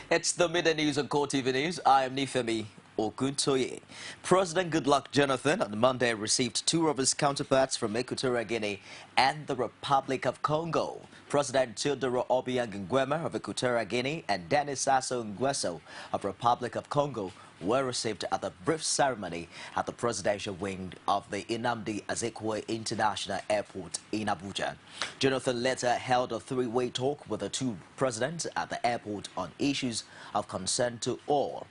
It's the midday news on CoreTV News. I am Nifemi Oguntoye. President Goodluck Jonathan on Monday received two of his counterparts from Equatorial Guinea and the Republic of Congo. President Teodoro Obiang Nguema of Equatorial Guinea and Denis Sassou Nguesso of Republic of Congo were received at the brief ceremony at the presidential wing of the Nnamdi Azikiwe International Airport in Abuja. Jonathan later held a three-way talk with the two presidents at the airport on issues of concern to all.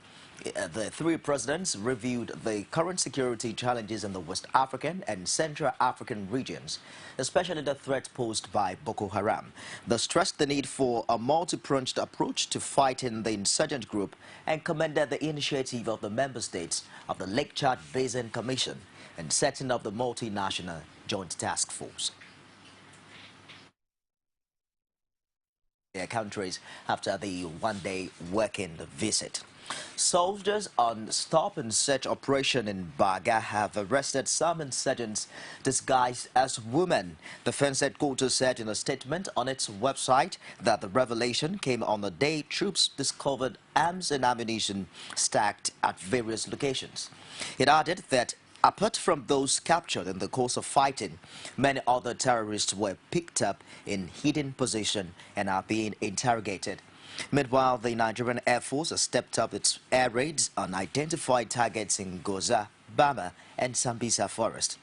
The three presidents reviewed the current security challenges in the West African and Central African regions, especially the threat posed by Boko Haram. They stressed the need for a multi-pronged approach to fighting the insurgent group and commended the initiative of the member states of the Lake Chad Basin Commission and setting up the multinational joint task force. Their countries after the one-day working visit. Soldiers on stop-and-search operation in Baga have arrested some insurgents disguised as women. The Defense Headquarters said in a statement on its website that the revelation came on the day troops discovered arms and ammunition stacked at various locations. It added that apart from those captured in the course of fighting, many other terrorists were picked up in hidden position and are being interrogated. Meanwhile, the Nigerian Air Force has stepped up its air raids on identified targets in Goza, Bama, and Sambisa Forest.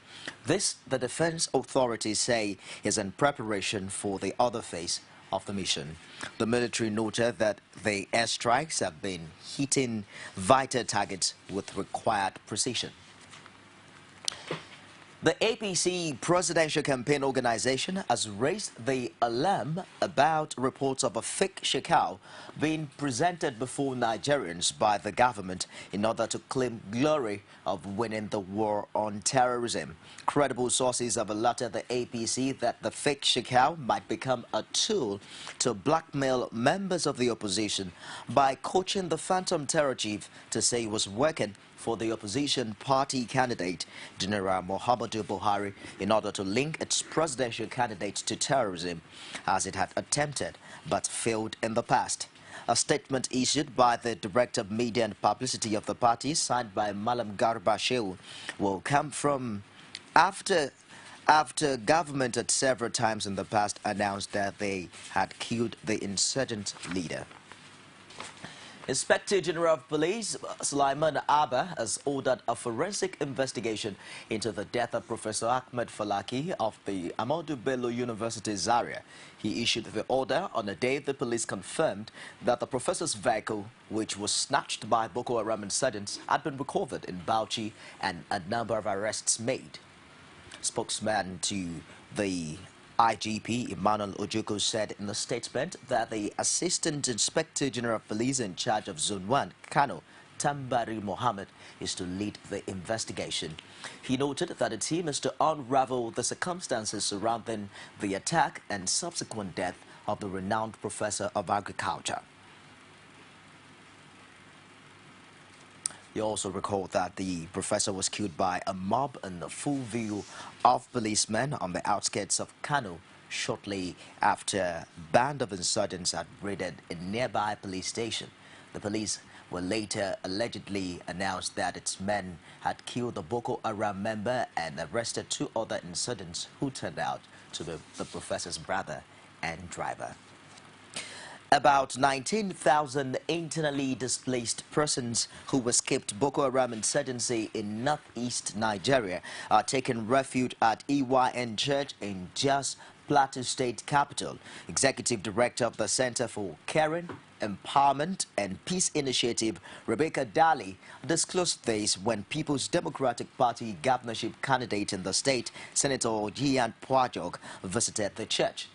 This, the defense authorities say, is in preparation for the other phase of the mission. The military noted that the airstrikes have been hitting vital targets with required precision. The APC Presidential Campaign Organization has raised the alarm about reports of a fake shekau being presented before Nigerians by the government in order to claim glory of winning the war on terrorism. Credible sources have alerted the APC that the fake shekau might become a tool to blackmail members of the opposition by coaching the phantom terror chief to say he was working for the opposition party candidate, General Muhammadu Buhari, in order to link its presidential candidate to terrorism, as it had attempted but failed in the past. A statement issued by the Director of Media and Publicity of the party, signed by Malam Garba Shehu, will come from after government at several times in the past announced that they had killed the insurgent leader. Inspector General of Police Sulaiman Abba has ordered a forensic investigation into the death of Professor Ahmed Falaki of the Ahmadu Bello University Zaria. He issued the order on a day the police confirmed that the professor's vehicle, which was snatched by Boko Haram insurgents, had been recovered in Bauchi and a number of arrests made. Spokesman to the IGP Emmanuel Ojoko said in a statement that the Assistant Inspector General of Police in charge of Zone 1, Kano, Tambari Mohammed, is to lead the investigation. He noted that the team is to unravel the circumstances surrounding the attack and subsequent death of the renowned professor of agriculture. You also recall that the professor was killed by a mob in the full view of policemen on the outskirts of Kano shortly after a band of insurgents had raided a nearby police station. The police were later allegedly announced that its men had killed the Boko Haram member and arrested two other insurgents who turned out to be the professor's brother and driver. About 19,000 internally displaced persons who escaped Boko Haram insurgency in northeast Nigeria are taking refuge at EYN Church in Jos, Plateau State capital. Executive Director of the Center for Caring, Empowerment and Peace Initiative, Rebecca Daly, disclosed this when People's Democratic Party governorship candidate in the state, Senator Jian Pwajok, visited the church.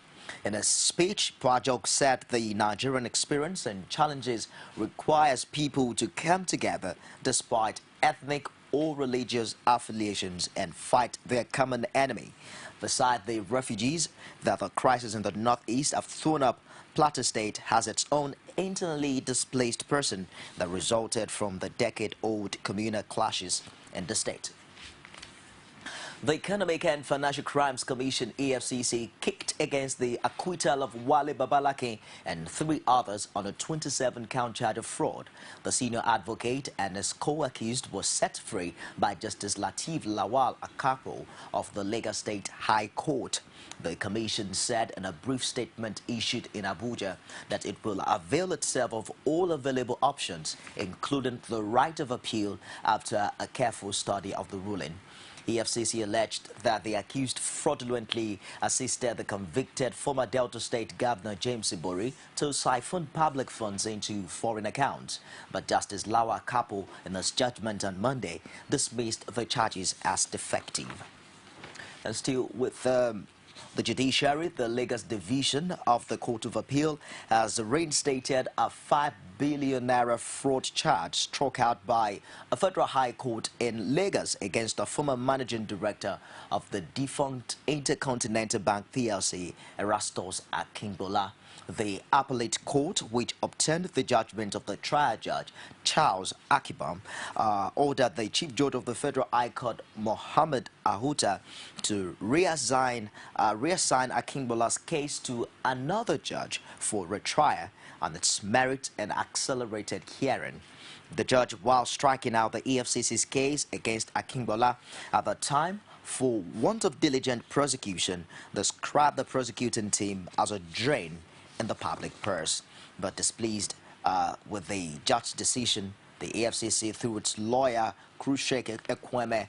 In a speech, Pwajok said the Nigerian experience and challenges requires people to come together despite ethnic or religious affiliations and fight their common enemy. Beside the refugees that the crisis in the northeast have thrown up, Plateau State has its own internally displaced person that resulted from the decade-old communal clashes in the state. The Economic and Financial Crimes Commission (EFCC) kicked against the acquittal of Wale Babalake and 3 others on a 27-count charge of fraud. The senior advocate and his co-accused was set free by Justice Lateef Lawal Akapo of the Lagos State High Court. The commission said in a brief statement issued in Abuja that it will avail itself of all available options, including the right of appeal, after a careful study of the ruling. EFCC alleged that the accused fraudulently assisted the convicted former Delta State Governor James Ibori to siphon public funds into foreign accounts. But Justice Lawa Kapo, in his judgment on Monday, dismissed the charges as defective. And still with the judiciary, the Lagos Division of the Court of Appeal has reinstated a 5 billion naira fraud charge struck out by a federal high court in Lagos against a former managing director of the defunct Intercontinental Bank PLC, Erastus Akingbola. The appellate court, which obtained the judgment of the trial judge Charles Akibam, ordered the Chief Judge of the Federal High Court, Mohammed Ahuta, to reassign Akingbola's case to another judge for retrial on its merit and accelerated hearing. The judge, while striking out the EFCC's case against Akingbola at the time for want of diligent prosecution, described the prosecuting team as a drain in the public purse. But displeased with the judge's decision, the EFCC, through its lawyer Krushek Ekweme,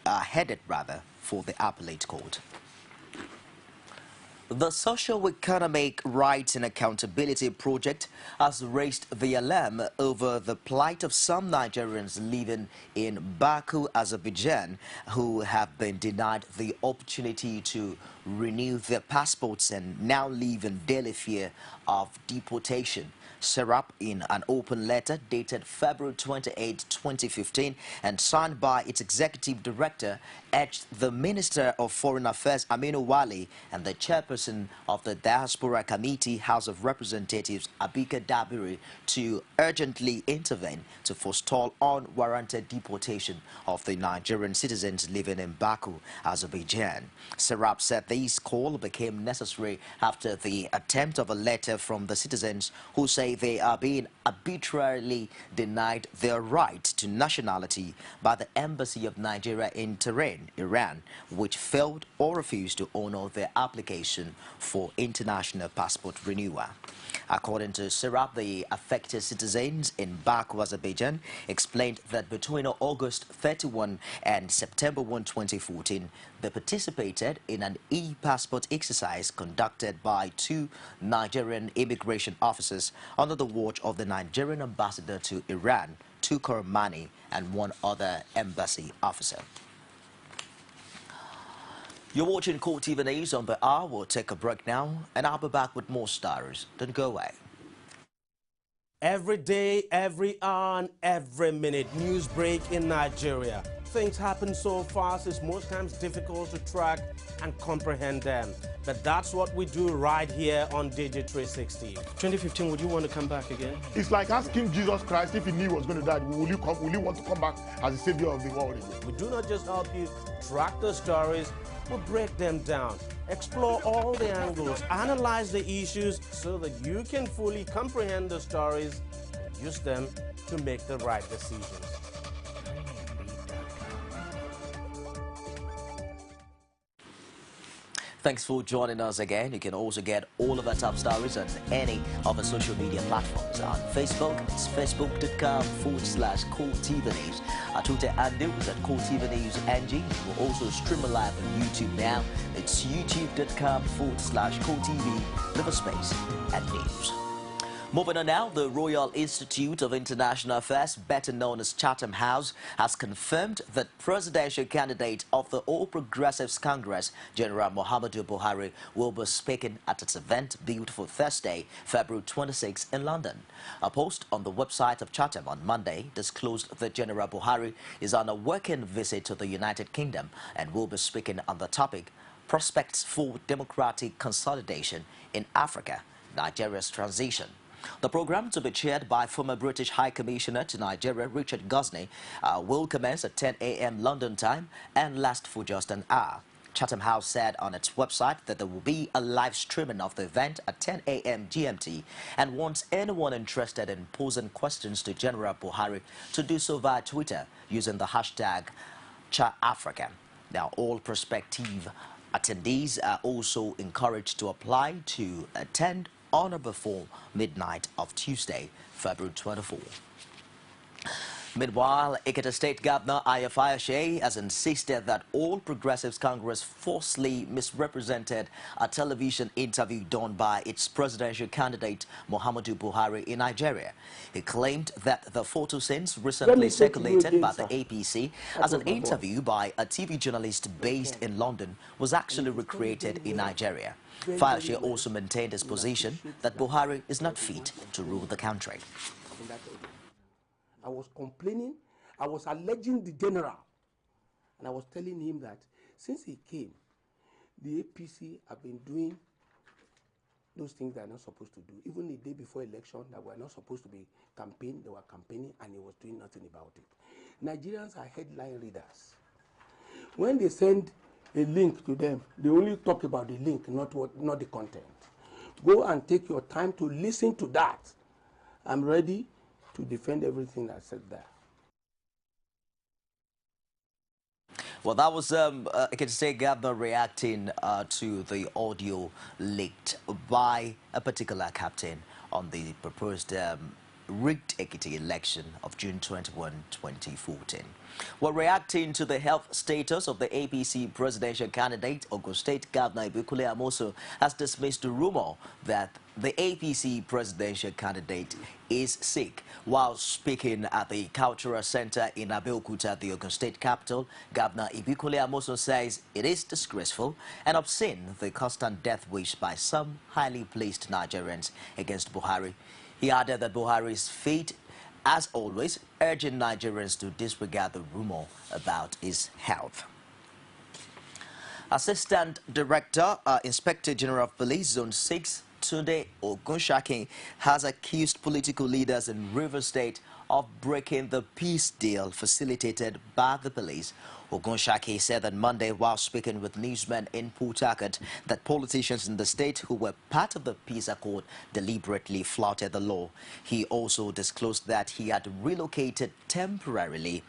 headed for the appellate court. The Socio-Economic Rights and Accountability Project has raised the alarm over the plight of some Nigerians living in Baku, Azerbaijan, who have been denied the opportunity to renew their passports and now live in daily fear of deportation. Serap, in an open letter dated February 28, 2015, and signed by its executive director, urged the Minister of Foreign Affairs, Aminu Wale, and the chairperson of the Diaspora Committee, House of Representatives, Abike Dabiri, to urgently intervene to forestall unwarranted deportation of the Nigerian citizens living in Baku, Azerbaijan. Serap said this call became necessary after the attempt of a letter from the citizens who say they are being arbitrarily denied their right to nationality by the Embassy of Nigeria in Tehran, Iran, which failed or refused to honor their application for international passport renewal. According to Serap, the affected citizens in Baku, Azerbaijan, explained that between August 31 and September 1, 2014, they participated in an e-passport exercise conducted by 2 Nigerian immigration officers under the watch of the Nigerian ambassador to Iran, Tukur Mani, and 1 other embassy officer. You're watching CoreTV News on the hour. We'll take a break now, and I'll be back with more stories. Don't go away. Every day, every hour, and every minute, news break in Nigeria. Things happen so fast, it's most times difficult to track and comprehend them. But that's what we do right here on Digi360. 2015, would you want to come back again? It's like asking Jesus Christ if he knew he was going to die, will you want to come back as the savior of the world again? We do not just help you track the stories, we break them down, explore all the angles, analyze the issues so that you can fully comprehend the stories and use them to make the right decisions. Thanks for joining us again. You can also get all of our top stories on any of our social media platforms. On Facebook, it's facebook.com/CoreTV News. Our Twitter handle is at CoreTV News NG. We'll also stream live on YouTube now. It's youtube.com/CoreTV, little space, and news. Moving on now, the Royal Institute of International Affairs, better known as Chatham House, has confirmed that presidential candidate of the All Progressives Congress, General Muhammadu Buhari, will be speaking at its event built for Thursday, February 26 in London. A post on the website of Chatham on Monday disclosed that General Buhari is on a working visit to the United Kingdom and will be speaking on the topic, Prospects for Democratic Consolidation in Africa, Nigeria's Transition. The program, to be chaired by former British High Commissioner to Nigeria, Richard Gosney, will commence at 10 a.m. London time and last for just an hour. Chatham House said on its website that there will be a live streaming of the event at 10 a.m. GMT and wants anyone interested in posing questions to General Buhari to do so via Twitter using the hashtag #ChaAfrican. Now, all prospective attendees are also encouraged to apply to attend on or before midnight of Tuesday, February 24. Meanwhile, Ekiti State Governor Ayafaya Shea has insisted that All Progressives Congress falsely misrepresented a television interview done by its presidential candidate Muhammadu Buhari in Nigeria. He claimed that the photo scenes recently circulated by the APC as an interview by a TV journalist based in London was actually recreated in Nigeria. Fayose also maintained his position that Buhari is not fit to rule the country. I was complaining, I was alleging the general, and I was telling him that since he came, the APC have been doing those things they are not supposed to do. Even the day before election, that were not supposed to be campaigning, they were campaigning, and he was doing nothing about it. Nigerians are headline readers. When they send a link to them, they only talk about the link, not the content. Go and take your time to listen to that. I'm ready to defend everything I said there. Well, that was Ekiti State Governor reacting to the audio leaked by a particular captain on the proposed rigged Ekiti election of June 21, 2014. Well, reacting to the health status of the APC presidential candidate, Ogun State Governor Ibukule Amoso has dismissed the rumor that the APC presidential candidate is sick. While speaking at the Cultural Center in Abeokuta, the Ogun State capital, Governor Ibukule Amoso says it is disgraceful and obscene the constant death wish by some highly placed Nigerians against Buhari. He added that Buhari is fit, as always, urging Nigerians to disregard the rumor about his health. Assistant Director, Inspector General of Police, Zone 6, Tunde Ogunshaki, has accused political leaders in Rivers State of breaking the peace deal facilitated by the police. Ogunshaki said on Monday while speaking with newsmen in Port Harcourt that politicians in the state who were part of the peace accord deliberately flouted the law. He also disclosed that he had relocated temporarily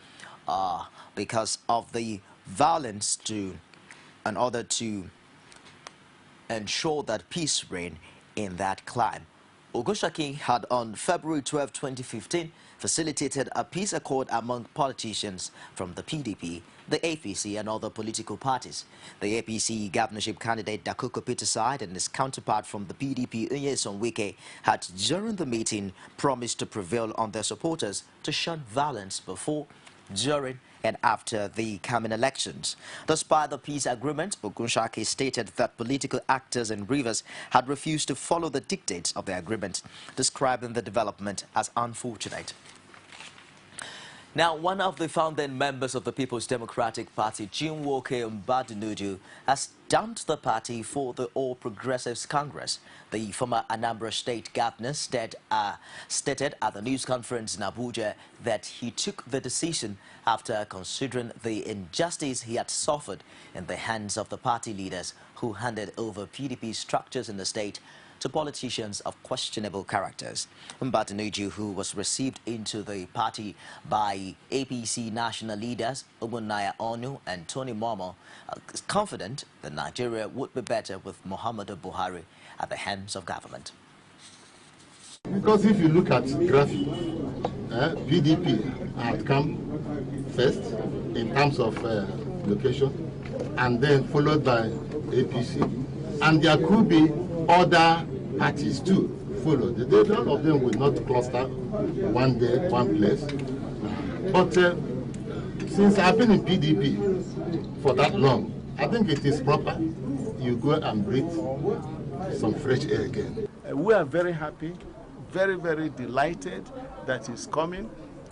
because of the violence in order to ensure that peace reign in that clime. Ogunshaki had on February 12, 2015, facilitated a peace accord among politicians from the PDP, the APC and other political parties. The APC governorship candidate Dakuko Peterside and his counterpart from the PDP Nyesom Wike had during the meeting promised to prevail on their supporters to shun violence before, during and after the coming elections. Despite the peace agreement, Ogunshaki stated that political actors in Rivers had refused to follow the dictates of the agreement, describing the development as unfortunate. Now, one of the founding members of the People's Democratic Party, Chinwoke Mbadinuju, has dumped the party for the All Progressives Congress. The former Anambra State governor stated at the news conference in Abuja that he took the decision after considering the injustice he had suffered in the hands of the party leaders who handed over PDP structures in the state to politicians of questionable characters. Mbadinuju, who was received into the party by APC national leaders Ogbonnaya Onu and Tony Momo, is confident that Nigeria would be better with Muhammadu Buhari at the hands of government. Because if you look at graphic, PDP had come first in terms of location, and then followed by APC, and there could be other parties too follow. None of them will not cluster one day, one place. But since I've been in PDP for that long, I think it is proper you go and breathe some fresh air again. We are very happy, very, very delighted that he's coming.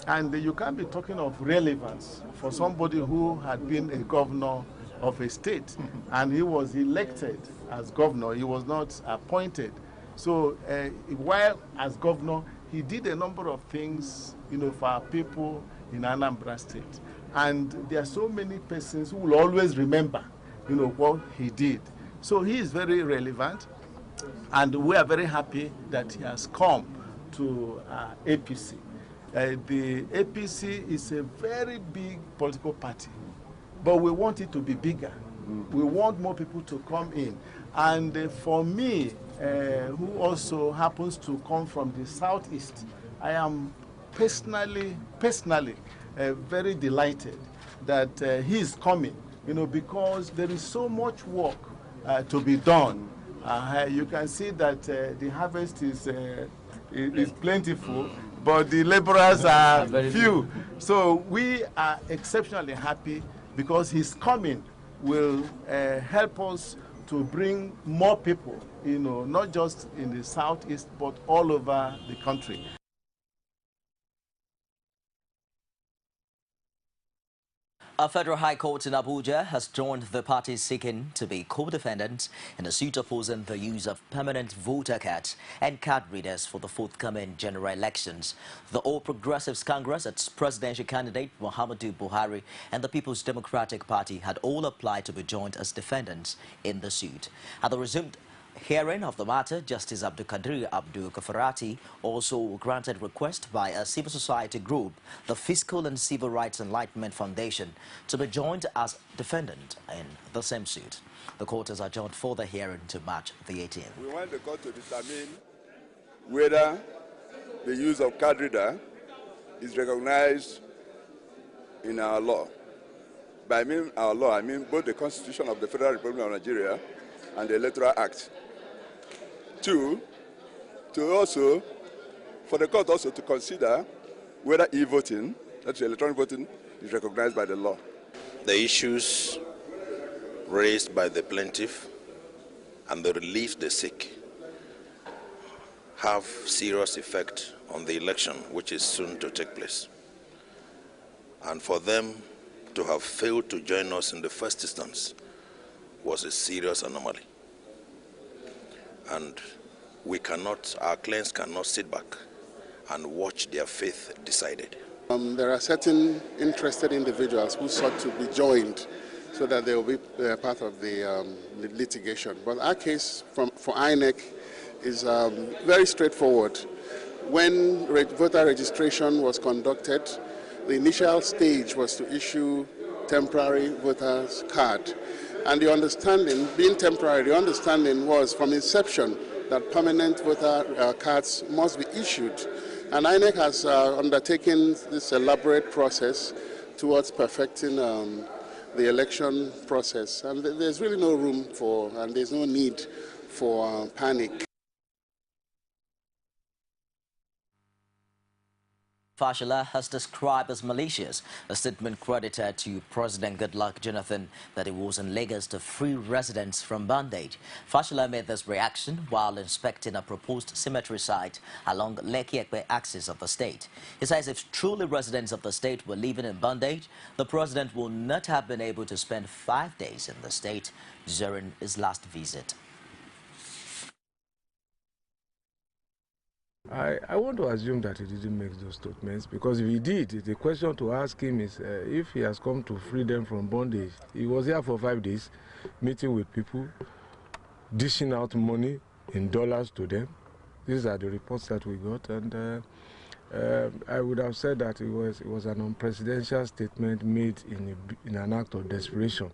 And you can't be talking of relevance for somebody who had been a governor of a state and he was elected as governor. He was not appointed. So while as governor, he did a number of things, for our people in Anambra State. And there are so many persons who will always remember, what he did. So he is very relevant, and we are very happy that he has come to APC. The APC is a very big political party, but we want it to be bigger. We want more people to come in. And for me, who also happens to come from the southeast, I am personally very delighted that he is coming, because there is so much work to be done. You can see that the harvest is plentiful, but the laborers are few. So we are exceptionally happy because his coming will help us to bring more people, not just in the southeast, but all over the country. A federal high court in Abuja has joined the parties seeking to be co-defendants in a suit opposing the use of permanent voter cards and card readers for the forthcoming general elections. The All Progressives Congress, its presidential candidate Muhammadu Buhari, and the People's Democratic Party had all applied to be joined as defendants in the suit. At the resumed hearing of the matter, Justice Abdul Qadir Abdul Kafarati also granted request by a civil society group, the Fiscal and Civil Rights Enlightenment Foundation, to be joined as defendant in the same suit. The court has adjourned for the hearing to March the 18th. We want the court to determine whether the use of card reader is recognized in our law. By our law, I mean both the Constitution of the Federal Republic of Nigeria and the Electoral Act. Two, for the court also to consider whether e-voting, that's electronic voting, is recognized by the law. The issues raised by the plaintiff and the relief they seek have serious effect on the election, which is soon to take place. And for them to have failed to join us in the first instance was a serious anomaly. And our clients cannot sit back and watch their faith decided. There are certain interested individuals who sought to be joined so that they will be part of the litigation. But our case for INEC is very straightforward. When voter registration was conducted, the initial stage was to issue temporary voters card. And the understanding, being temporary, the understanding was from inception that permanent voter cards must be issued. And INEC has undertaken this elaborate process towards perfecting the election process. And there's really no room for, and there's no need for panic. Fashola has described as malicious a statement credited to President Goodluck Jonathan that he was in Lagos to free residents from bondage. Fashola made this reaction while inspecting a proposed cemetery site along Lekki-Ekpe axis of the state. He says if truly residents of the state were living in bondage, the president would not have been able to spend 5 days in the state during his last visit. I want to assume that he didn't make those statements, because if he did, the question to ask him is if he has come to free them from bondage. He was here for 5 days, meeting with people, dishing out money in dollars to them. These are the reports that we got, and I would have said that it was an unpresidential statement made in an act of desperation.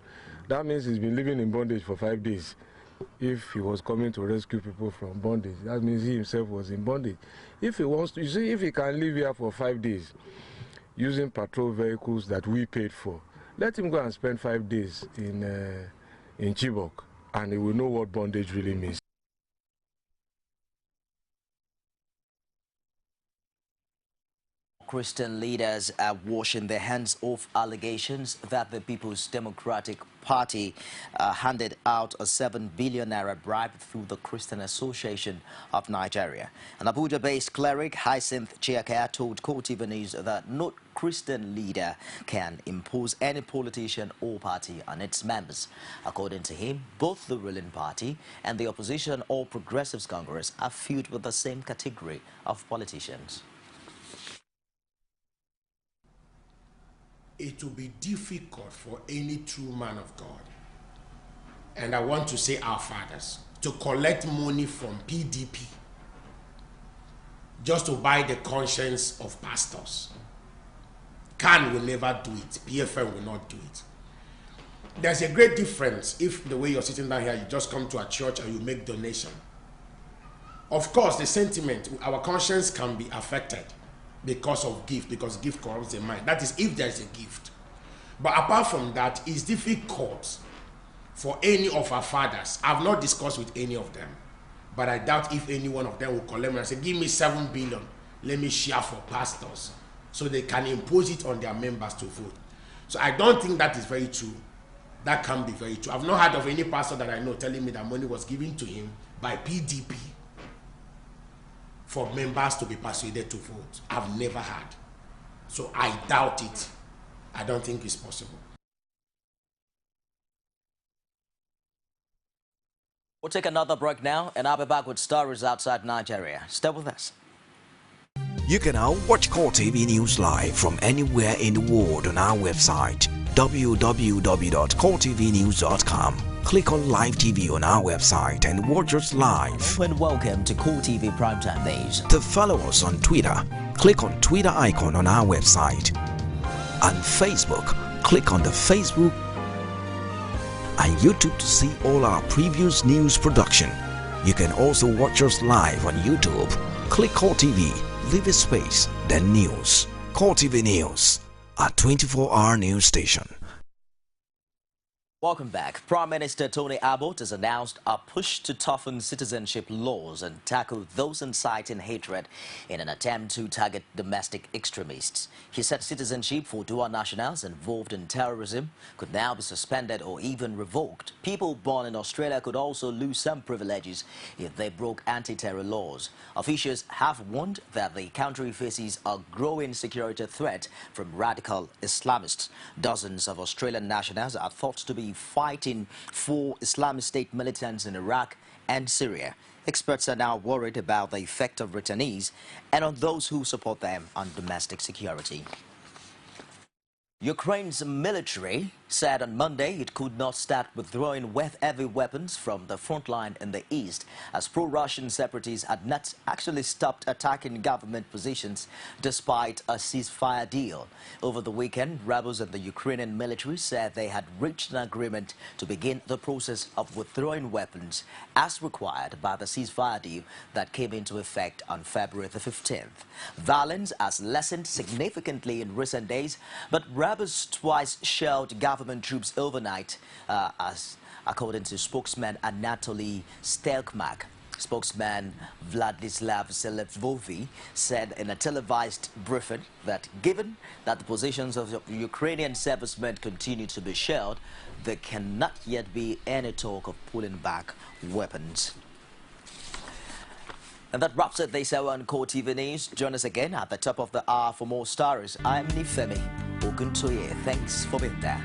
That means he's been living in bondage for 5 days. If he was coming to rescue people from bondage, that means he himself was in bondage. If he wants to, you see, if he can live here for 5 days using patrol vehicles that we paid for, let him go and spend 5 days in Chibok, and he will know what bondage really means. Christian leaders are washing their hands off allegations that the People's Democratic Party handed out a 7 billion naira bribe through the Christian Association of Nigeria. An Abuja-based cleric, Hyacinth Chiaka, told CoreTV News that no Christian leader can impose any politician or party on its members. According to him, both the ruling party and the opposition All Progressives Congress are filled with the same category of politicians. It will be difficult for any true man of God, and I want to say our fathers, to collect money from PDP just to buy the conscience of pastors. CAN will never do it. PFM will not do it. There's a great difference if the way you're sitting down here, you just come to a church and you make donation. Of course, the sentiment, our conscience can be affected because of gift, because gift corrupts the mind. That is if there's a gift. But apart from that, it's difficult for any of our fathers. I've not discussed with any of them, but I doubt if any one of them will collect me and say, give me 7 billion, let me share for pastors, so they can impose it on their members to vote. So I don't think that is very true. That can be very true. I've not heard of any pastor that I know telling me that money was given to him by PDP for members to be persuaded to vote. I've never heard. So I doubt it. I don't think it's possible. We'll take another break now, and I'll be back with stories outside Nigeria. Stay with us. You can now watch CoreTV News live from anywhere in the world on our website, www.coretvnews.com. Click on Live TV on our website and watch us live. And welcome to CoreTV Primetime Days. To follow us on Twitter, click on Twitter icon on our website. On Facebook, click on the Facebook and YouTube to see all our previous news production. You can also watch us live on YouTube. Click CoreTV, leave a space, then News. CoreTV News, a 24-hour news station. Welcome back. Prime Minister Tony Abbott has announced a push to toughen citizenship laws and tackle those inciting hatred in an attempt to target domestic extremists. He said citizenship for dual nationals involved in terrorism could now be suspended or even revoked. People born in Australia could also lose some privileges if they broke anti-terror laws. Officials have warned that the country faces a growing security threat from radical Islamists. Dozens of Australian nationals are thought to be fighting for Islamic State militants in Iraq and Syria. Experts are now worried about the effect of returnees and on those who support them on domestic security. Ukraine's military said on Monday it could not start withdrawing heavy weapons from the front line in the east, as pro-Russian separatists had not actually stopped attacking government positions despite a ceasefire deal. Over the weekend, rebels and the Ukrainian military said they had reached an agreement to begin the process of withdrawing weapons as required by the ceasefire deal that came into effect on February the 15th. Violence has lessened significantly in recent days, but rebels twice shelled government troops overnight, as according to spokesman Anatoly Stelkmak. Spokesman Vladislav Selevvovi said in a televised briefing that given that the positions of Ukrainian servicemen continue to be shelled, there cannot yet be any talk of pulling back weapons. And that wraps it this hour on CoreTV News. Join us again at the top of the hour for more stories. I'm Nifemi Oguntoye. Thanks for being there.